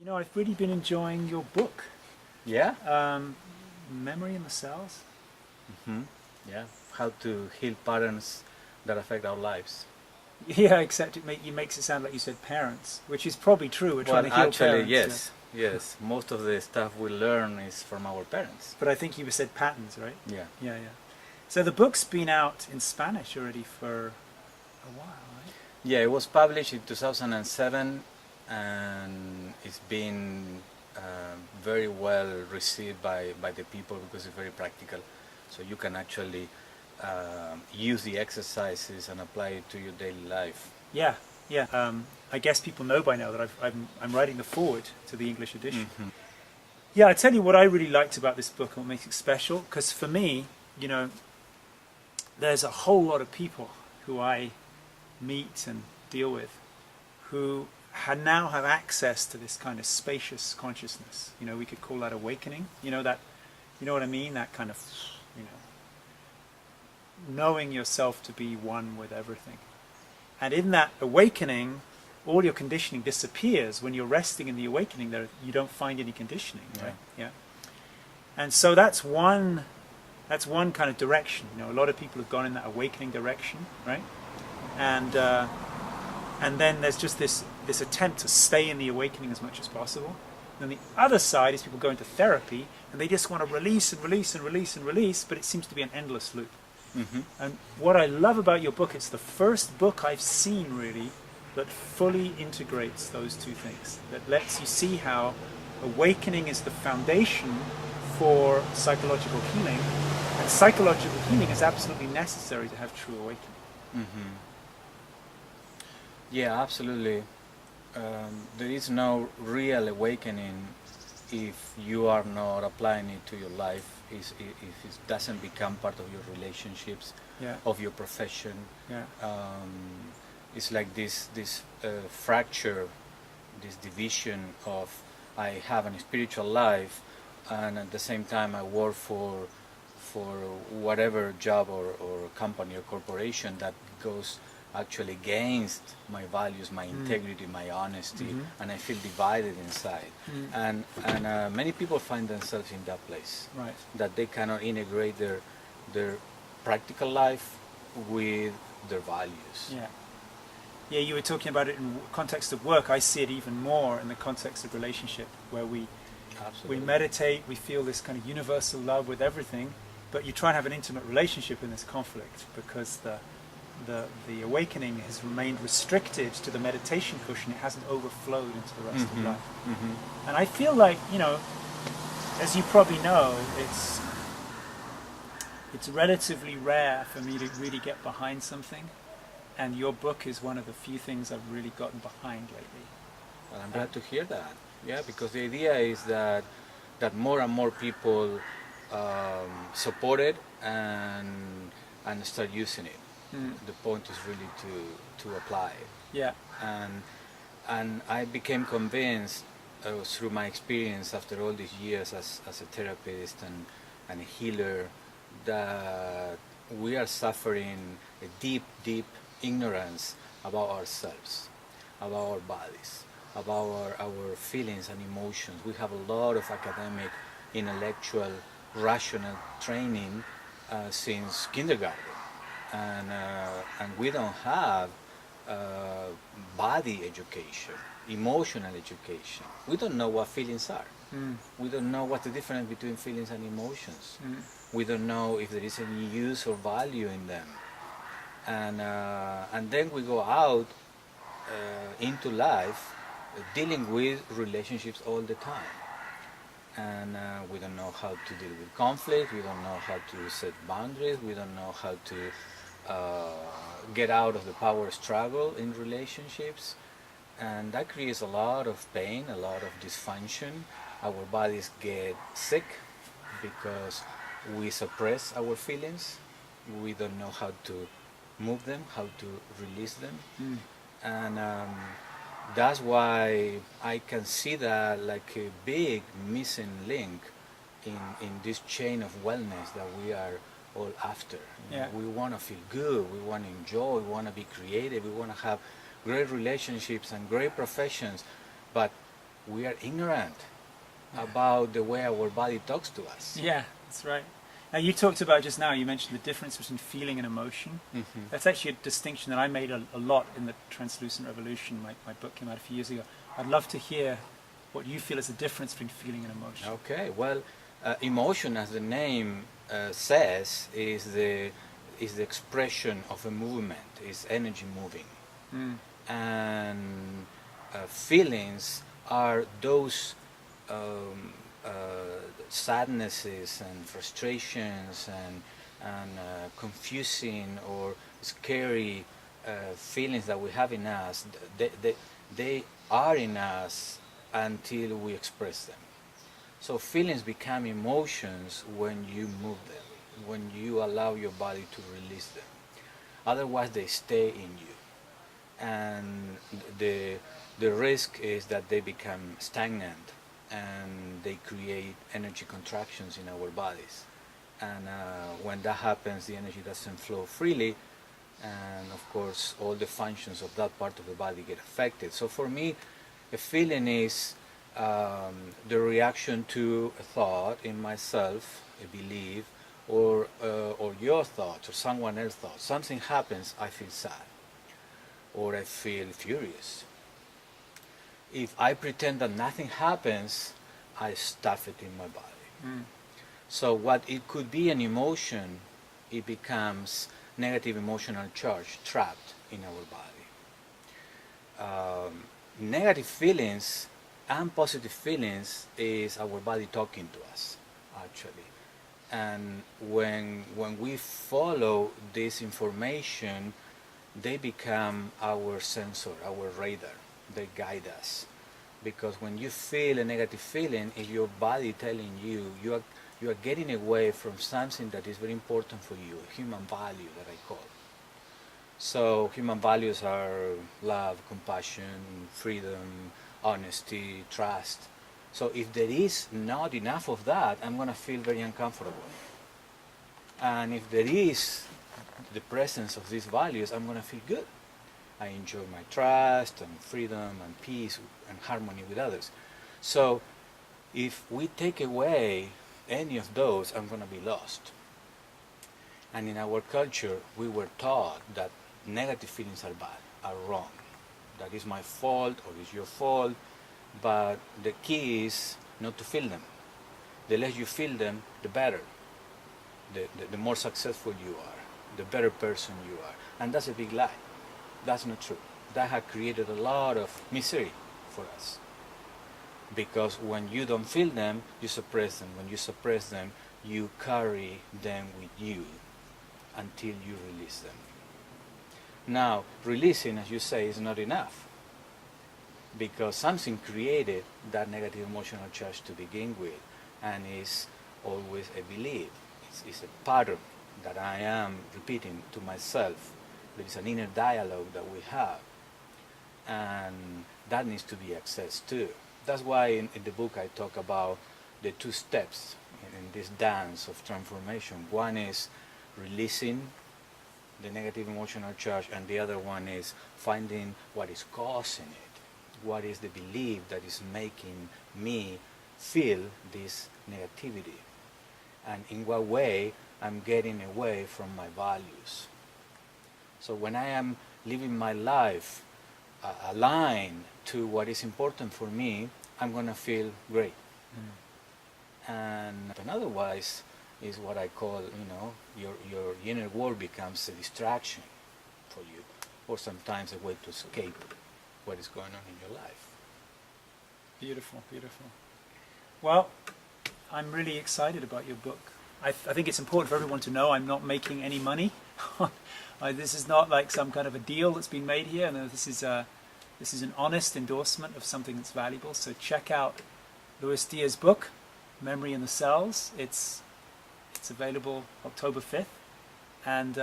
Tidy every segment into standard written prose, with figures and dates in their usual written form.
You know, I've really been enjoying your book, Yeah? Memory in the Cells. hmm Yeah. How to heal patterns that affect our lives. Yeah, except it makes it sound like you said parents, which is probably true. We're trying Well, to heal actually, parents. yes. Yes. Most of the stuff we learn is from our parents. But I think you said patterns, right? Yeah. Yeah, yeah. So the book's been out in Spanish already for a while, right? Yeah, it was published in 2007 and it's been very well received by the people because it's very practical. So you can actually use the exercises and apply it to your daily life. Yeah, yeah. I guess people know by now that I'm writing the foreword to the English edition. Yeah, I tell you what I really liked about this book and what makes it special, because for me, you know, there's a whole lot of people who I meet and deal with who now have access to this kind of spacious consciousness. You know, we could call that awakening. You know what I mean? That kind of, you know, knowing yourself to be one with everything. And in that awakening, all your conditioning disappears. When you're resting in the awakening, you don't find any conditioning, right? Yeah. And so that's one kind of direction. You know, a lot of people have gone in that awakening direction, right? And then there's just this attempt to stay in the awakening as much as possible. And the other side is people go into therapy and they just want to release and release and release and release, but it seems to be an endless loop. And what I love about your book, it's the first book I've seen really that fully integrates those two things, that lets you see how awakening is the foundation for psychological healing, and psychological healing is absolutely necessary to have true awakening. Yeah, absolutely. There is no real awakening if you are not applying it to your life, if it doesn't become part of your relationships, Yeah. of your profession. Yeah. It's like this fracture, this division of I have a spiritual life and at the same time I work for whatever job or company or corporation that goes actually against my values, my integrity, my honesty, and I feel divided inside. And many people find themselves in that place, Right. that they cannot integrate their practical life with their values. Yeah. Yeah, you were talking about it in context of work. I see it even more in the context of relationship, where we Absolutely. meditate, we feel this kind of universal love with everything, but you try and have an intimate relationship in this conflict because the awakening has remained restricted to the meditation cushion. It hasn't overflowed into the rest of life. And I feel like, you know, as you probably know, it's relatively rare for me to really get behind something, and your book is one of the few things I've really gotten behind lately. Well, I'm glad to hear that. Yeah, because the idea is that more and more people support it and start using it. The point is really to apply it. Yeah. And I became convinced through my experience after all these years as a therapist and a healer that we are suffering a deep ignorance about ourselves, about our bodies, about our feelings and emotions. We have a lot of academic, intellectual, rational training since kindergarten. And we don't have body education, emotional education. We don't know what feelings are. We don't know what's the difference between feelings and emotions. We don't know if there is any use or value in them. And then we go out into life dealing with relationships all the time. And we don't know how to deal with conflict, we don't know how to set boundaries, we don't know how to get out of the power struggle in relationships, and that creates a lot of pain, a lot of dysfunction. Our bodies get sick because we suppress our feelings. We don't know how to move them, how to release them. And that's why I can see that like a big missing link in this chain of wellness that we are all after. Yeah. We want to feel good, we want to enjoy, we want to be creative, we want to have great relationships and great professions, but we are ignorant about the way our body talks to us. Yeah, that's right. Now you talked about just now, you mentioned the difference between feeling and emotion. Mm-hmm. That's actually a distinction that I made a lot in the Translucent Revolution. My book came out a few years ago. I'd love to hear what you feel is the difference between feeling and emotion. Okay, well, emotion, as the name says, is the expression of a movement, is energy moving. Mm. And feelings are those sadnesses and frustrations and confusing or scary feelings that we have in us. They are in us until we express them. So feelings become emotions when you move them, when you allow your body to release them. Otherwise they stay in you. And the risk is that they become stagnant and they create energy contractions in our bodies. And when that happens, the energy doesn't flow freely, and of course all the functions of that part of the body get affected. So for me, a feeling is the reaction to a thought in myself, a belief, or your thoughts or someone else's thoughts. Something happens, I feel sad, or I feel furious. If I pretend that nothing happens, I stuff it in my body. Mm. So what it could be an emotion, it becomes negative emotional charge trapped in our body. Negative feelings and positive feelings is our body talking to us, actually. And when we follow this information, they become our sensor, our radar. They guide us. Because when you feel a negative feeling, it's your body telling you you are getting away from something that is very important for you, a human value that I call. So human values are love, compassion, freedom, honesty, trust. So if there is not enough of that, I'm going to feel very uncomfortable. And if there is the presence of these values, I'm going to feel good. I enjoy my trust and freedom and peace and harmony with others. So if we take away any of those, I'm going to be lost. And in our culture, we were taught that negative feelings are bad, are wrong. That is my fault or is your fault. But the key is not to feel them. The less you feel them, the better. The more successful you are, the better person you are. And that's a big lie. That's not true. That has created a lot of misery for us. Because when you don't feel them, you suppress them. When you suppress them, you carry them with you until you release them. Now, releasing, as you say, is not enough. Because something created that negative emotional charge to begin with, and is always a belief. It's a pattern that I am repeating to myself. There is an inner dialogue that we have, and that needs to be accessed too. That's why in the book I talk about the two steps in this dance of transformation. One is releasing the negative emotional charge, and the other one is finding what is causing it. What is the belief that is making me feel this negativity? And in what way I'm getting away from my values. So when I am living my life aligned to what is important for me, I'm going to feel great. Mm. And otherwise is what I call, your inner world becomes a distraction for you, or sometimes a way to escape what is going on in your life. Beautiful, beautiful. Well, I'm really excited about your book. I think it's important for everyone to know I'm not making any money. This is not like some kind of a deal that's been made here. No, this is an honest endorsement of something that's valuable. So check out Luis Diaz's book, Memory in the Cells. It's available October 5th. And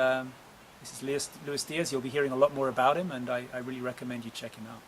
this is Luis Diaz. You'll be hearing a lot more about him, and I really recommend you check him out.